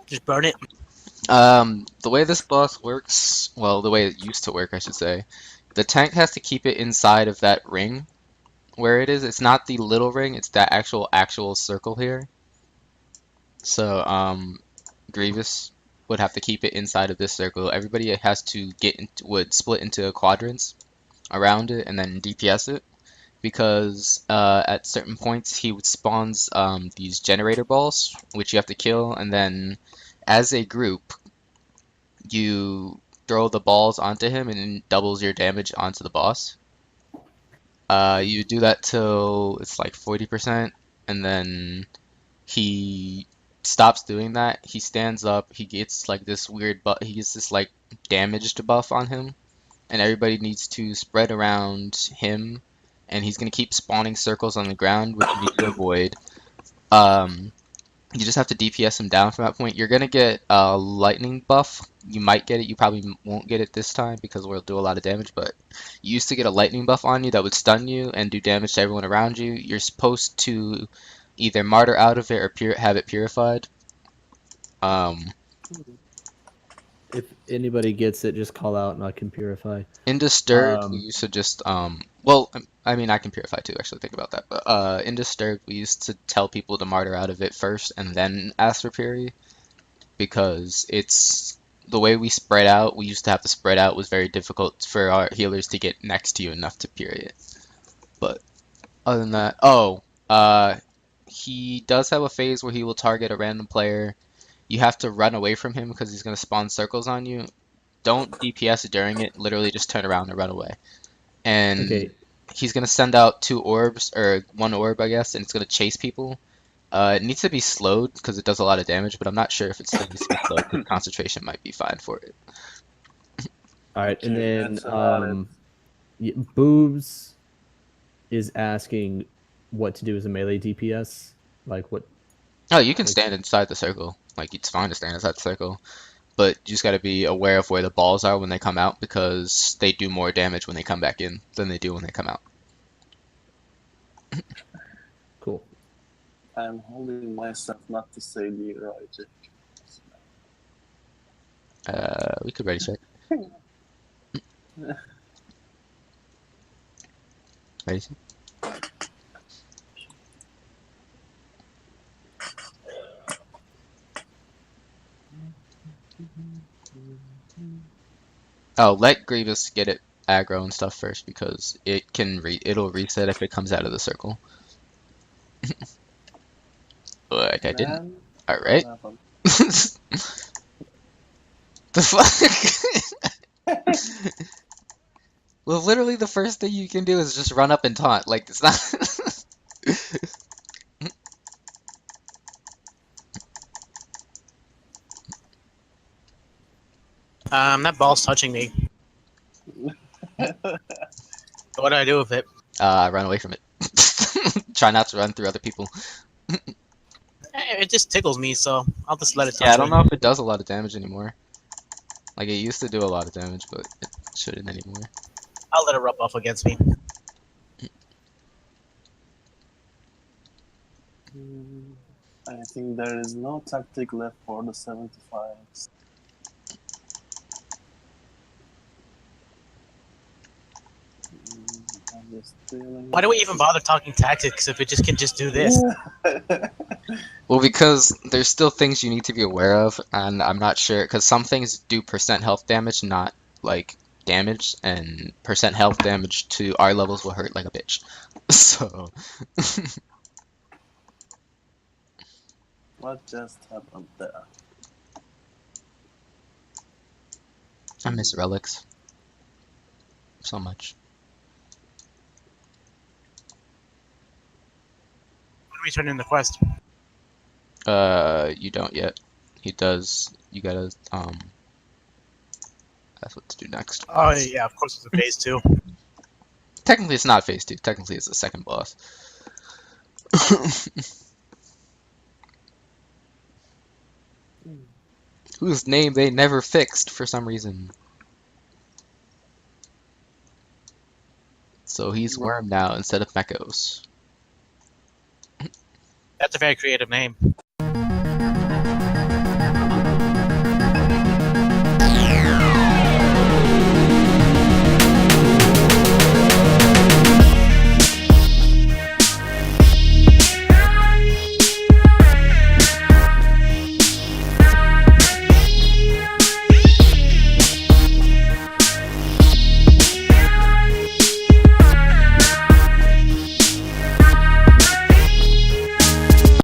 Just burn it. The way this boss works, well, the way it used to work, I should say, the tank has to keep it inside of that ring where it is. It's not the little ring, it's that actual circle here. So, Grievous would have to keep it inside of this circle. Everybody has to would split into quadrants around it and then DPS it, because at certain points he spawns these generator balls, which you have to kill, and then as a group, you throw the balls onto him and it doubles your damage onto the boss. You do that till it's like 40%, and then he stops doing that. He stands up, he gets like this weird he gets this like damaged buff on him, and everybody needs to spread around him, and he's gonna keep spawning circles on the ground, which you need to avoid. You just have to DPS him down from that point. You're gonna get a lightning buff. You might get it. You probably won't get it this time because we'll do a lot of damage, but you used to get a lightning buff on you that would stun you and do damage to everyone around you. You're supposed to either martyr out of it or have it purified. If anybody gets it, just call out and I can purify. In Disturbed, we used to just well, I mean, I can purify too, actually, think about that. But in Disturbed, we used to tell people to martyr out of it first and then ask for purity, because it's the way we spread out. We used to have to spread out, was very difficult for our healers to get next to you enough to purity it. But other than that, he does have a phase where he will target a random player. You have to run away from him because he's going to spawn circles on you. Don't DPS during it. Literally just turn around and run away. And he's going to send out 2 orbs, or 1 orb, I guess, and it's going to chase people. It needs to be slowed because it does a lot of damage, but I'm not sure if it still needs to be slowed because concentration might be fine for it. Alright, and then Boobs is asking what to do as a melee DPS. Like what? Oh, you can stand inside the circle. Like, it's fine to stand inside the circle. But you just got to be aware of where the balls are when they come out, because they do more damage when they come back in than they do when they come out. Cool. I'm holding myself not to say the right. We could ready check. Ready check? Oh, let Grievous get it aggro and stuff first, because it can it'll reset if it comes out of the circle. Like I didn't. Alright. The fuck? Well, literally the first thing you can do is just run up and taunt. Like, it's not... That ball's touching me. What do I do with it? Run away from it. Try not to run through other people. It just tickles me, so I'll just let it touch me. Yeah, I don't know if it does a lot of damage anymore. Like, it used to do a lot of damage, but it shouldn't anymore. I'll let it rub off against me. I think there is no tactic left for the 75s. Why do we even bother talking tactics if it just can just do this? Well, because there's still things you need to be aware of, and I'm not sure, because some things do percent health damage, not like damage, and percent health damage to our levels will hurt like a bitch. So What just happened there? I miss relics so much. When do we turn in the quest? You don't yet. He does. You gotta that's what to do next. Oh yeah, of course it's a phase 2. Technically it's not phase 2, technically it's the second boss. whose name they never fixed for some reason. So he's Worm now instead of Mechos. That's a very creative name.